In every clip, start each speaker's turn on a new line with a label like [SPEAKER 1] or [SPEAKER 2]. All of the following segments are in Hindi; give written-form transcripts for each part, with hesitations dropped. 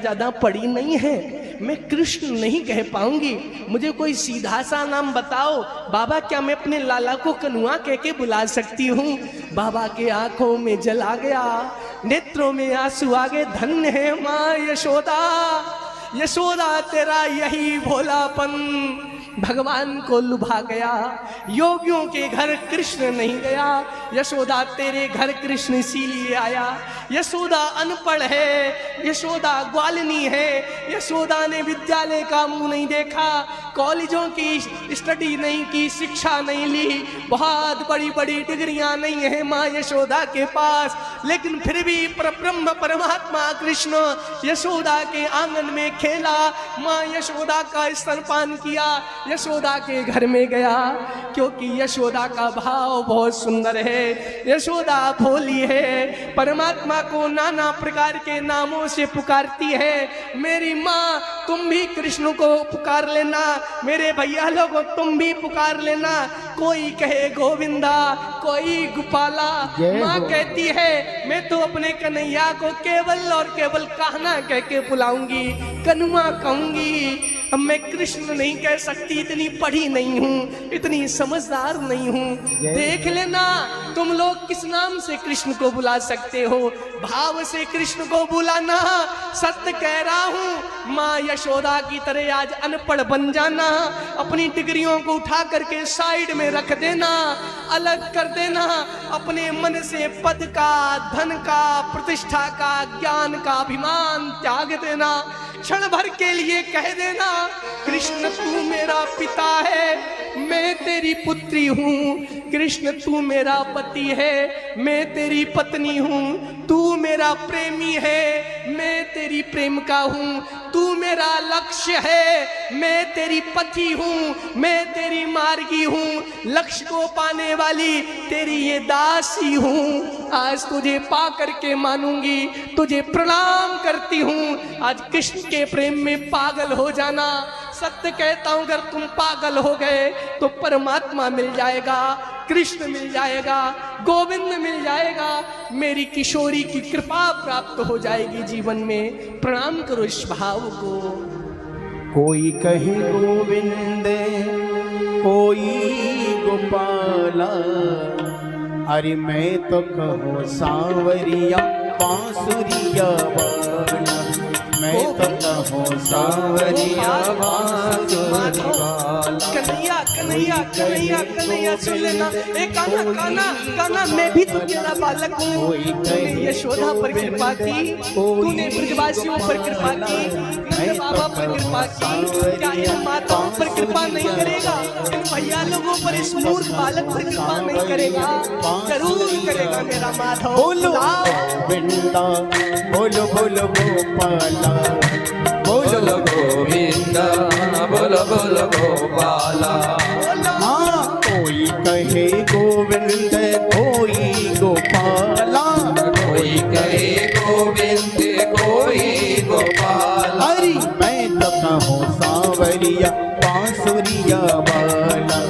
[SPEAKER 1] ज्यादा पढ़ी नहीं है, मैं कृष्ण नहीं कह पाऊंगी, मुझे कोई सीधा सा नाम बताओ। बाबा क्या मैं अपने लाला को कन्हुआ कह के बुला सकती हूँ? बाबा के आंखों में जल आ गया, नेत्रों में आंसू आ गए। धन्य है माँ यशोदा, यशोदा तेरा यही भोलापन भगवान को लुभा गया। योगियों के घर कृष्ण नहीं गया, यशोदा तेरे घर कृष्ण इसीलिए आया। यशोदा अनपढ़ है, यशोदा ग्वालिनी है, यशोदा ने विद्यालय का मुंह नहीं देखा, कॉलेजों की स्टडी नहीं की, शिक्षा नहीं ली, बहुत बड़ी बड़ी डिग्रियां नहीं है माँ यशोदा के पास, लेकिन फिर भी परब्रह्म परमात्मा कृष्ण यशोदा के आंगन में खेला। माँ यशोदा का स्तनपान किया, यशोदा के घर में गया, क्योंकि यशोदा का भाव बहुत सुंदर है। यशोदा भोली है, परमात्मा को नाना प्रकार के नामों से पुकारती है। मेरी माँ तुम भी कृष्ण को पुकार लेना, मेरे भैया लोगों तुम भी पुकार लेना। कोई कहे गोविंदा, कोई गोपाला। माँ कहती है मैं तो अपने कन्हैया को केवल और केवल कहना कह के बुलाऊंगी, कन्हुआ कहूंगी। अब मैं कृष्ण नहीं कह सकती, इतनी पढ़ी नहीं हूँ, इतनी समझदार नहीं हूँ। देख लेना तुम लोग किस नाम से कृष्ण को बुला सकते हो, भाव से कृष्ण को बुलाना। सत्य कह रहा हूँ, माँ यशोदा की तरह आज अनपढ़ बन जाना, अपनी डिग्रियों को उठा करके साइड में रख देना, अलग कर देना, अपने मन से पद का, धन का, प्रतिष्ठा का, ज्ञान का अभिमान त्याग देना। क्षण भर के लिए कह देना कृष्ण तू मेरा पिता है, मैं तेरी पुत्री हूँ। कृष्ण तू मेरा पति है, मैं तेरी पत्नी हूँ। तू मेरा प्रेमी है, मैं तेरी प्रेमिका हूँ। तू मेरा लक्ष्य है, मैं तेरी पति हूँ, मैं तेरी मार्गी हूँ। लक्ष्य को पाने वाली तेरी ये दासी हूँ। आज तुझे पा करके मानूंगी, तुझे प्रणाम करती हूँ। आज कृष्ण के प्रेम में पागल हो जाना। सत्य कहता हूँ, अगर तुम पागल हो गए तो परमात्मा मिल जाएगा, कृष्ण मिल जाएगा, गोविंद मिल जाएगा, मेरी किशोरी की कृपा प्राप्त हो जाएगी जीवन में। प्रणाम करो इस भाव को।
[SPEAKER 2] कोई कहे गोविंद, कोई गोपाला, अरे मैं तो कहूँ सांवरिया बांसुरिया वाला, मैं तो कहूँ सांवरिया बांसुरिया वाला।
[SPEAKER 1] कन्हैया कन्हैया कन्हैया कन्हैया सुन लेना, एक काना काना काना, मैं भी तो तेरा बालक हूँ। तूने यशोदा पर कृपा की, तूने ब्रजवासियों पर कृपा की, नंद बाबा पर कृपा की, क्या इन माताओं पर कृपा नहीं करेगा? इन भैया लोगों पर, इस मूर्ख बालक पर कृपा नहीं करेगा? जरूर करेगा मेरा माधव।
[SPEAKER 2] बोलो गोविंदा, बोलो बोलो गोपाला, बोलो
[SPEAKER 3] गोविंदा, बोलो बोलो गोपाला।
[SPEAKER 2] हाँ, कोई कहे गोविंद, कोई गोपाला,
[SPEAKER 3] कोई कहे गोविंद, कोई गोपाला।
[SPEAKER 2] अरे मैं तो कहूँ सांवरिया बांसुरिया वाला,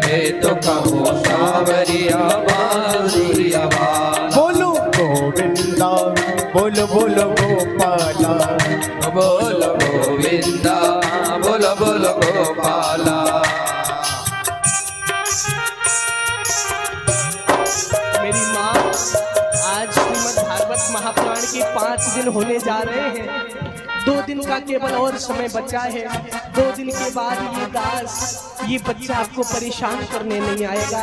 [SPEAKER 3] मैं तो कहूँ सांवरिया बांसुरिया वाला।
[SPEAKER 2] बोलो गोविंदा, बोलो बोलो गोपाला,
[SPEAKER 3] बोलो गोविंदा, बोलो बोलो गोपाला।
[SPEAKER 1] मेरी माँ, आज श्रीमद् भागवत महापुराण के 5 दिन होने जा रहे हैं। 2 दिन का केवल और समय बचा है। 2 दिन के बाद ये दास, ये बच्चा आपको परेशान करने नहीं आएगा।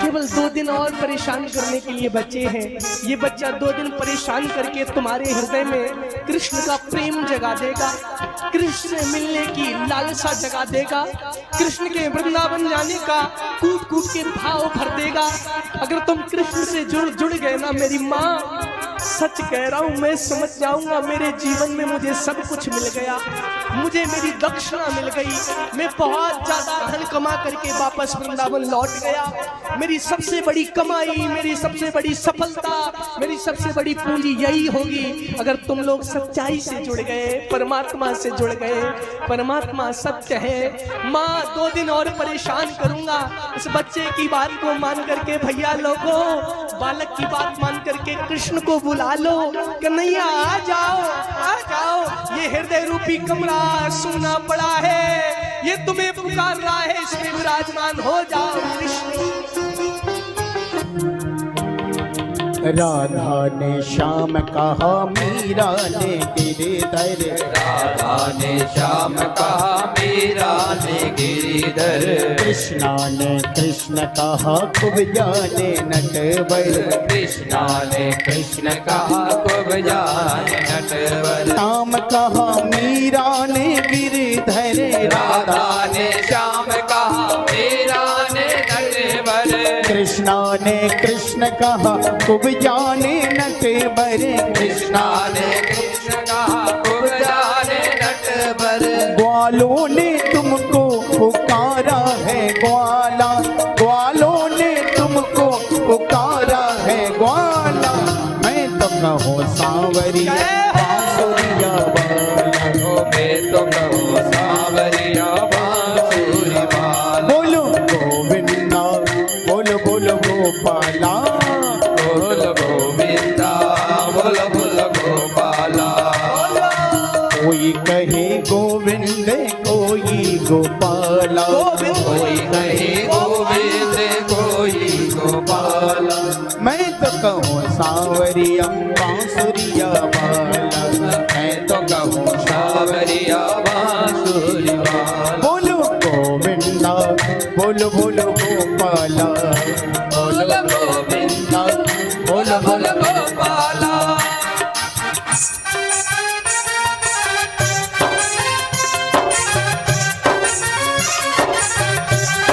[SPEAKER 1] केवल 2 दिन और परेशान करने के लिए बचे हैं। ये बच्चा 2 दिन परेशान करके तुम्हारे हृदय में कृष्ण का प्रेम जगा देगा, कृष्ण से मिलने की लालसा जगा देगा, कृष्ण के वृंदावन जाने का कूट कूट के भाव भर देगा। अगर तुम कृष्ण से जुड़ गए ना मेरी माँ, सच कह रहा हूँ, मैं समझ जाऊंगा मेरे जीवन में मुझे सब कुछ मिल गया, मुझे मेरी दक्षिणा मिल गई, मैं बहुत ज्यादा धन कमा करके वापस वृंदावन लौट गया। मेरी सबसे बड़ी कमाई, मेरी सबसे बड़ी सफलता, मेरी सबसे बड़ी पूंजी यही होगी अगर तुम लोग सच्चाई से जुड़ गए, परमात्मा से जुड़ गए। परमात्मा सत्य है। माँ 2 दिन और परेशान करूंगा, इस बच्चे की बात को मान करके भैया लोगों, बालक की बात मान करके कृष्ण को बुला लो, कन्हैया आ जाओ, आ जाओ। ये हृदय रूपी कमरा सूना पड़ा है, ये तुम्हें पुकार रहा है, इसमें विराजमान हो जाओ कृष्ण।
[SPEAKER 2] राधा ने श्याम कहा, मीरा ने गिरिधर।
[SPEAKER 3] राधा ने श्याम कहा, मीरा ने गिरिधर।
[SPEAKER 2] कृष्णा ने कृष्ण कहा, कुब्जा ने नटवर।
[SPEAKER 3] कृष्णा ने कृष्ण कहा, कुब्जा ने नटवर।
[SPEAKER 2] श्याम कहा, मीरा ने गिरिधर।
[SPEAKER 3] राधा ने श्याम कहा, मीरा ने नटवर।
[SPEAKER 2] कृष्णा ने कृष्ण कहा, कुब्जा ने नटवर।
[SPEAKER 3] कृष्णा ने कृष्ण कहा, कुब्जा ने नटवर।
[SPEAKER 2] ग्वालों ने तुमको पुकारा है ग्वाला, ग्वालों ने तुमको पुकारा है ग्वाला। मैं तो कहूँ सांवरिया बांसुरिया वाला।
[SPEAKER 3] मैं तो कहूँ सांवरिया बांसुरी वाला।
[SPEAKER 2] बोलो गोविंदा, बोलो बोलो गोपाला।
[SPEAKER 3] बोल गोविंदा, बोल बोल गोपाला।
[SPEAKER 2] कोई कहे गोविंद, कोई गोपाला।
[SPEAKER 3] कोई कहे गोविंद, कोई गोपाला।
[SPEAKER 2] मैं तो कहूँ सांवरिया बांसुरिया वाला।
[SPEAKER 3] मैं तो कहूँ सांवरिया बांसुरी वाला।
[SPEAKER 2] बोलो गोविंदा, बोलो बोलो गोपाला।
[SPEAKER 3] बोल गोविंदा, बोल बोल गोपाला।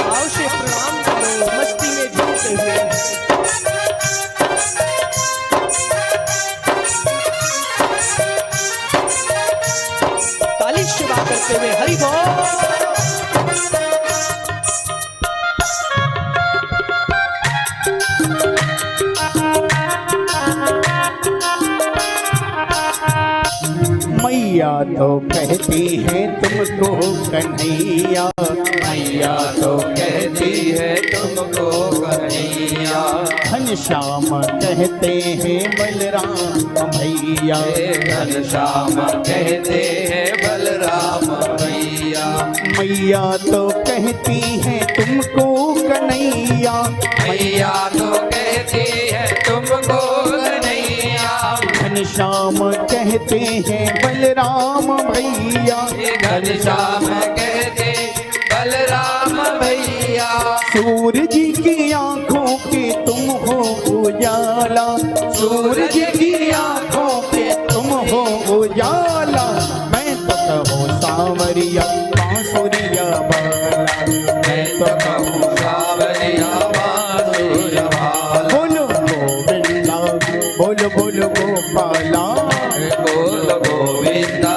[SPEAKER 1] भाव से प्रणाम करो, मस्ती में झूमते हुए। ताली सेवा करते हुए हरि बोल।
[SPEAKER 2] मैया तो कहती है तुमको कन्हैया।
[SPEAKER 3] मैया तो कहती है तुमको कन्हैया।
[SPEAKER 2] घनश्याम कहते हैं बलराम भैया।
[SPEAKER 3] घनश्याम कहते हैं बलराम भैया।
[SPEAKER 2] मैया तो कहती है तुमको कन्हैया।
[SPEAKER 3] मैया तो कहती है तुमको कन्हैया।
[SPEAKER 2] घनश्याम कहते हैं बलराम भैया।
[SPEAKER 3] घनश्याम कहते बलराम भैया।
[SPEAKER 2] सूरज की आंखों के तुम हो उजाला। सूरज की आंखों के तुम हो उजाला। मैं तो कहूँ सांवरिया बांसुरिया वाला।
[SPEAKER 3] मैं तो कहूँ सांवरिया बांसुरी वाला।
[SPEAKER 2] बोलो गोविंदा, बोलो बोलो गोपाला।
[SPEAKER 3] बोल गोविंदा,